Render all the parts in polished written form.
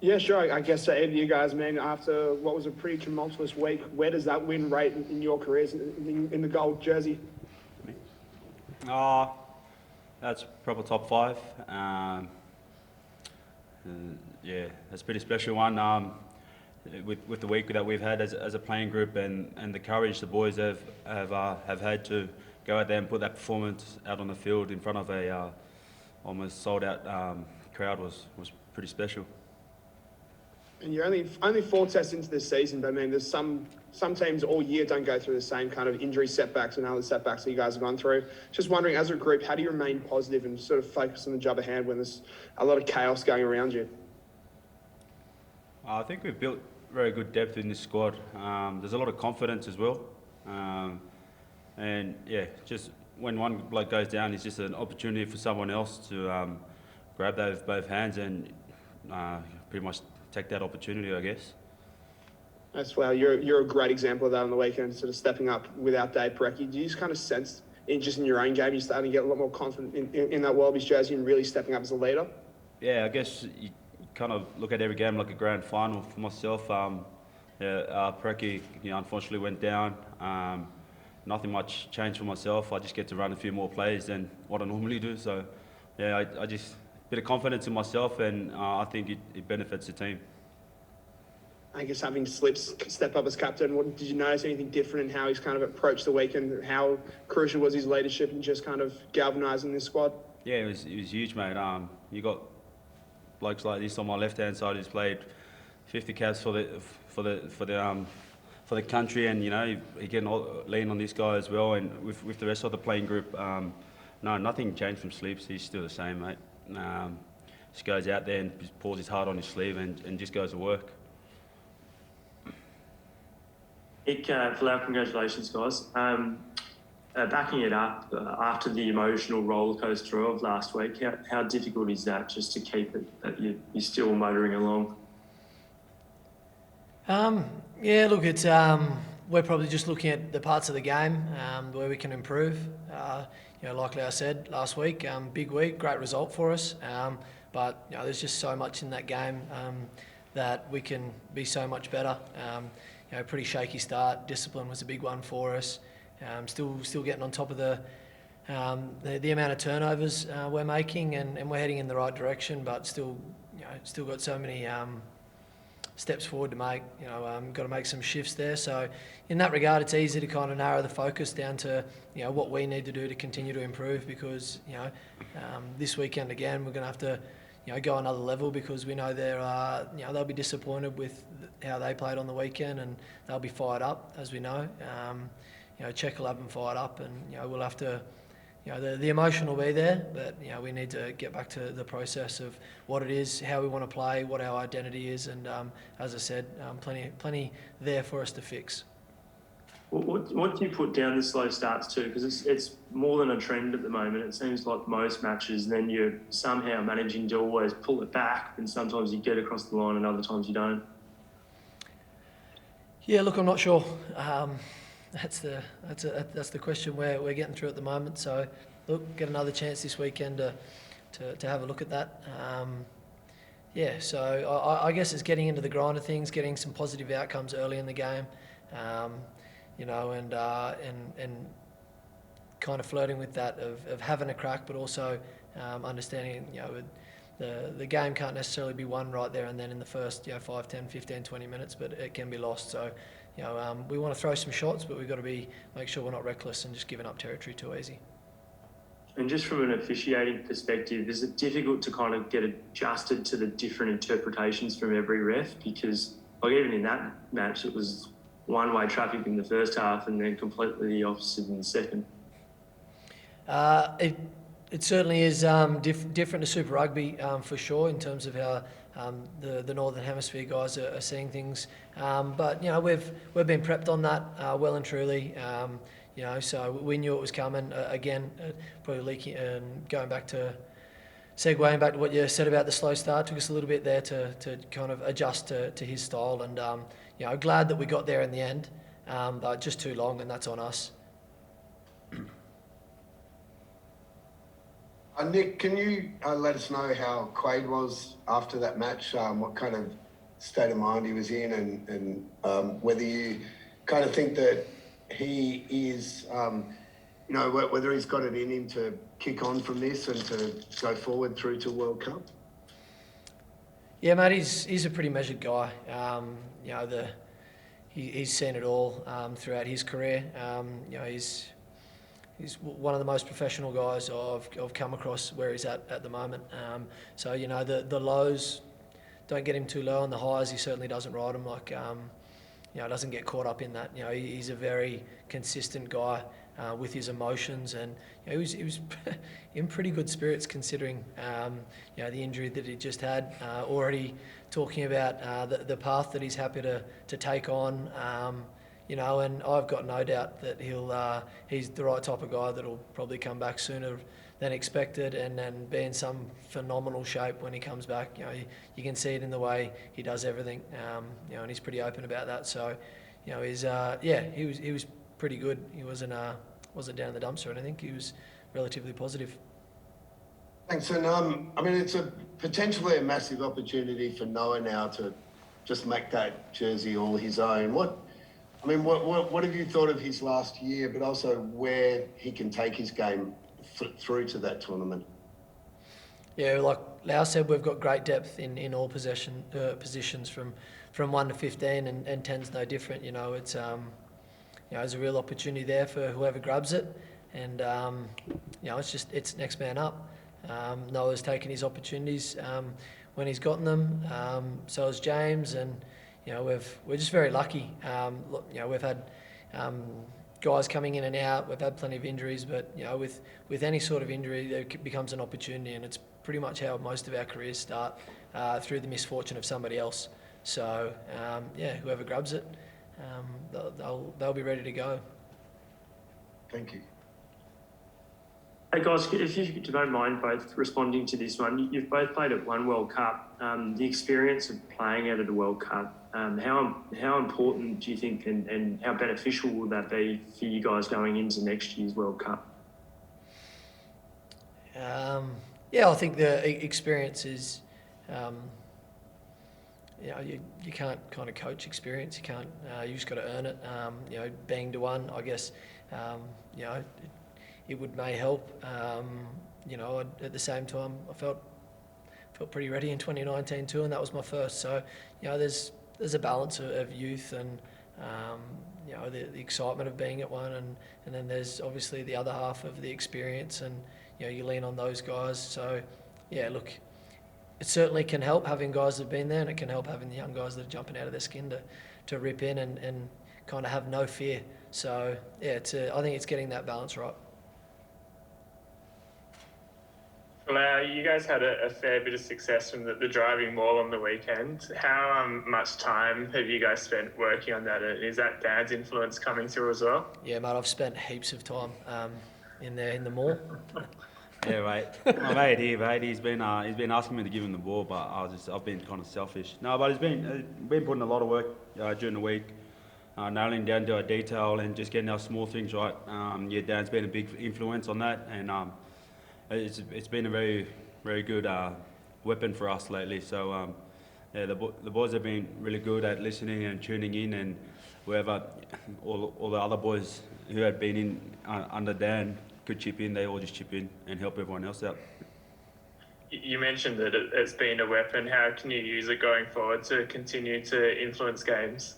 Yeah, sure. I guess for either of you guys, man, after what was a pretty tumultuous week, where does that win rate in your careers in the gold jersey? Uh, that's proper top five. Yeah, that's a pretty special one. With the week that we've had as a playing group and the courage the boys have had to go out there and put that performance out on the field in front of a almost sold out crowd was pretty special. And you're only 4 tests into this season, but I mean, there's some teams all year don't go through the same kind of injury setbacks and other setbacks that you guys have gone through. Just wondering, as a group, how do you remain positive and sort of focus on the job at hand when there's a lot of chaos going around you? I think we've built very good depth in this squad. There's a lot of confidence as well. And yeah, just when one bloke goes down, it's just an opportunity for someone else to grab that with both hands and pretty much take that opportunity, I guess. That's well, you're a great example of that on the weekend, sort of stepping up without Dave Parecki. Do you just kind of sense, in your own game, you're starting to get a lot more confident in that Wallabies jersey and really stepping up as a leader? Yeah, I guess you kind of look at every game like a grand final for myself. Parecki, unfortunately went down. Nothing much changed for myself. I just get to run a few more plays than what I normally do. So, yeah, I just bit of confidence in myself, and I think it benefits the team. I guess having Slips step up as captain, did you notice anything different in how he's kind of approached the weekend? How crucial was his leadership in just kind of galvanising this squad? Yeah, it was huge, mate. You got blokes like this on my left hand side who's played 50 caps for the country, and he can lean on this guy as well. And with the rest of the playing group, no, nothing changed from Slips. He's still the same, mate. Just goes out there and just pours his heart on his sleeve and just goes to work. Nic, Folau, congratulations, guys. Backing it up after the emotional rollercoaster of last week, how difficult is that just to keep it that you're still motoring along? Yeah, look, it's we're probably just looking at the parts of the game where we can improve. Like I said last week, big week, great result for us. But there's just so much in that game that we can be so much better. Pretty shaky start. Discipline was a big one for us. Still getting on top of the amount of turnovers we're making, and we're heading in the right direction, but still got so many steps forward to make. Got to make some shifts there. So in that regard, it's easy to kind of narrow the focus down to what we need to do to continue to improve, because this weekend again we're going to have to go another level, because we know they'll be disappointed with how they played on the weekend, and they'll be fired up, as we know. Czech will have them fired up, and we'll have to. The emotion will be there, but we need to get back to the process of what it is, how we want to play, what our identity is, and as I said, plenty there for us to fix. What do you put down the slow starts to? Because it's more than a trend at the moment. It seems like most matches, then you're somehow managing to always pull it back, and sometimes you get across the line and other times you don't. Yeah, look, I'm not sure. That's the question we're getting through at the moment. So, look, get another chance this weekend to have a look at that. So I guess it's getting into the grind of things, getting some positive outcomes early in the game, and kind of flirting with that of having a crack, but also understanding the game can't necessarily be won right there and then in the first 5, 10, 15, 20 minutes, but it can be lost. So. We want to throw some shots, but we've got to make sure we're not reckless and just giving up territory too easy. And just from an officiating perspective, is it difficult to kind of get adjusted to the different interpretations from every ref? Because even in that match, it was one-way traffic in the first half and then completely the opposite in the second. It certainly is different to Super Rugby for sure, in terms of how the Northern Hemisphere guys are seeing things. But we've been prepped on that well and truly. So we knew it was coming. Again, probably leaking and segueing back to what you said about the slow start, took us a little bit there to kind of adjust to his style. And glad that we got there in the end, but just too long, and that's on us. Nick, can you let us know how Quade was after that match? What kind of state of mind he was in, and whether you kind of think that he is, whether he's got it in him to kick on from this and to go forward through to World Cup? Yeah, mate, he's a pretty measured guy. He's seen it all throughout his career. He's one of the most professional guys I've come across where he's at the moment. So the lows don't get him too low, and the highs he certainly doesn't ride them. Doesn't get caught up in that. He's a very consistent guy with his emotions, and he was in pretty good spirits considering the injury that he just had. Already talking about the path that he's happy to take on. And I've got no doubt that he's the right type of guy that'll probably come back sooner than expected, and then be in some phenomenal shape when he comes back. You can see it in the way he does everything. And he's pretty open about that. So, he was pretty good. He wasn't down the dumps or anything. He was relatively positive. Thanks. And it's potentially a massive opportunity for Noah now to just make that jersey all his own. What have you thought of his last year, but also where he can take his game through to that tournament? Yeah, like Lau said, we've got great depth in all positions from 1 to 15, and 10's no different. It's there's a real opportunity there for whoever grabs it, and it's next man up. Noah's taken his opportunities when he's gotten them. So has James, and we're just very lucky. We've had guys coming in and out. We've had plenty of injuries, but with any sort of injury, there becomes an opportunity, and it's pretty much how most of our careers start, through the misfortune of somebody else. So whoever grabs it, they'll be ready to go. Thank you. Hey guys, if you don't mind both responding to this one, you've both played at one World Cup. The experience of playing out of the World Cup, how important do you think, and how beneficial will that be for you guys going into next year's World Cup? I think the experience is, you can't kind of coach experience. You can't. You just got to earn it. Being to one, I guess, it may help. At the same time, I felt pretty ready in 2019 too, and that was my first. So, there's a balance of youth and the excitement of being at one, and then there's obviously the other half of the experience, and you lean on those guys. So, look, it certainly can help having guys that have been there, and it can help having the young guys that are jumping out of their skin to rip in and kind of have no fear. So, I think it's getting that balance right. Folau, you guys had a fair bit of success from the driving maul on the weekend. How much time have you guys spent working on that? Is that Dan's influence coming through as well? Yeah, mate, I've spent heaps of time in the maul. Yeah, mate. My mate here, mate, he's been asking me to give him the ball, but I've been kind of selfish. No, but he's been putting a lot of work during the week, nailing down to our detail and just getting our small things right. Dan's been a big influence on that, and it's been a very, very good weapon for us lately. So the boys have been really good at listening and tuning in, and wherever all the other boys who had been in under Dan could chip in, they all just chip in and help everyone else out. You mentioned that it's been a weapon. How can you use it going forward to continue to influence games?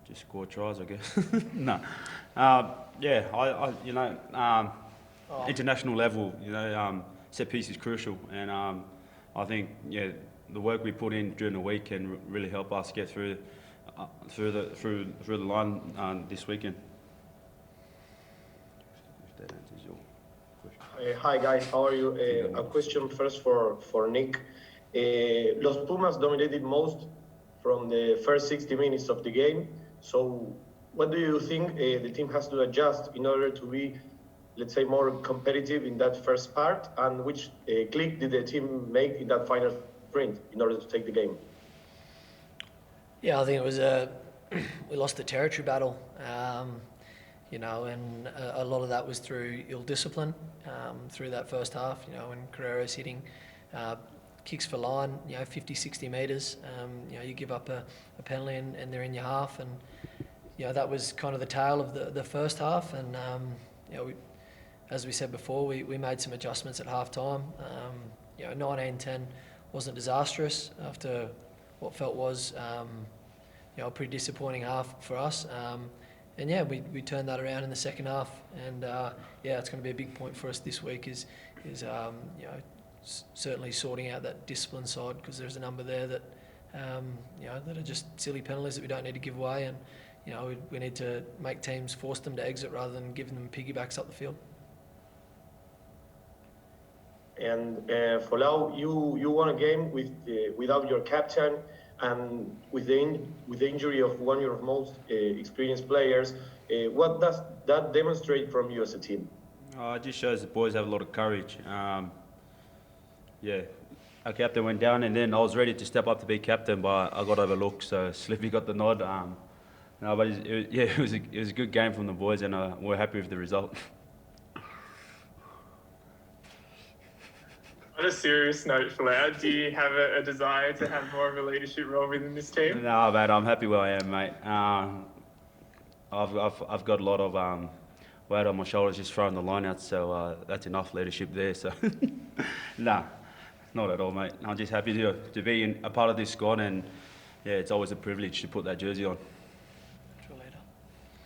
Just score tries, I guess. No. International level, set piece is crucial, and I think the work we put in during the week can really help us get through the line this weekend. If that answers your question. Hi guys, how are you? A question first for Nick. Los Pumas dominated most from the first 60 minutes of the game. So what do you think the team has to adjust in order to be, let's say, more competitive in that first part? And which click did the team make in that final sprint in order to take the game? Yeah, I think it was we lost the territory battle. you know, and a lot of that was through ill discipline through that first half, you know, when Carrero's hitting kicks for line, you know, 50, 60 metres, you know, you give up a penalty and they're in your half, and, you know, that was kind of the tale of the first half, and, you know, as we said before, we made some adjustments at half time. You know, 19-10 wasn't disastrous after what felt was, you know, a pretty disappointing half for us. And yeah, we turned that around in the second half, and yeah, it's going to be a big point for us this week is you know, certainly sorting out that discipline side, because there's a number there that you know, that are just silly penalties that we don't need to give away, and you know, we need to make teams force them to exit rather than giving them piggybacks up the field. And Folau, you won a game without your captain and with the injury of one of your most experienced players. What does that demonstrate from you as a team? It just shows the boys have a lot of courage. Yeah, our captain went down, and then I was ready to step up to be captain, but I got overlooked, so Slippy got the nod. No, but it was a good game from the boys, and we're happy with the result. On a serious note, Folau, do you have a desire to have more of a leadership role within this team? No, mate, I'm happy where I am, mate. I've got a lot of weight on my shoulders just throwing the line out, so that's enough leadership there. So, nah, not at all, mate. I'm just happy to be a part of this squad, and yeah, it's always a privilege to put that jersey on.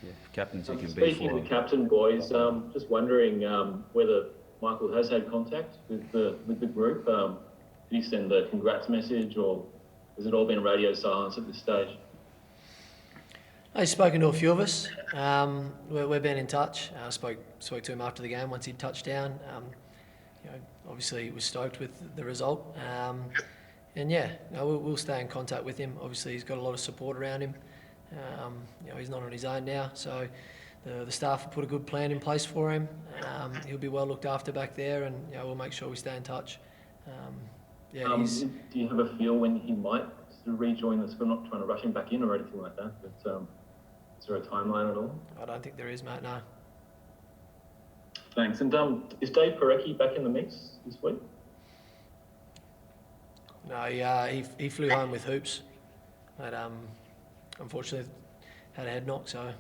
Yeah, captains you can be for. Speaking of the captain, boys, just wondering whether Michael has had contact with the group. Did he send the congrats message, or has it all been radio silence at this stage? He's spoken to a few of us. We've been in touch. I spoke to him after the game once he'd touched down. You know, obviously he was stoked with the result. And yeah, you know, we'll stay in contact with him. Obviously he's got a lot of support around him. You know, he's not on his own now, so the staff have put a good plan in place for him. He'll be well looked after back there, and you know, we'll make sure we stay in touch. Yeah, do you have a feel when he might sort of rejoin us? We're not trying to rush him back in or anything like that, but is there a timeline at all? I don't think there is, mate, no. Thanks. And is Dave Parecki back in the mix this week? No, he flew home with hoops, but unfortunately had a head knock, so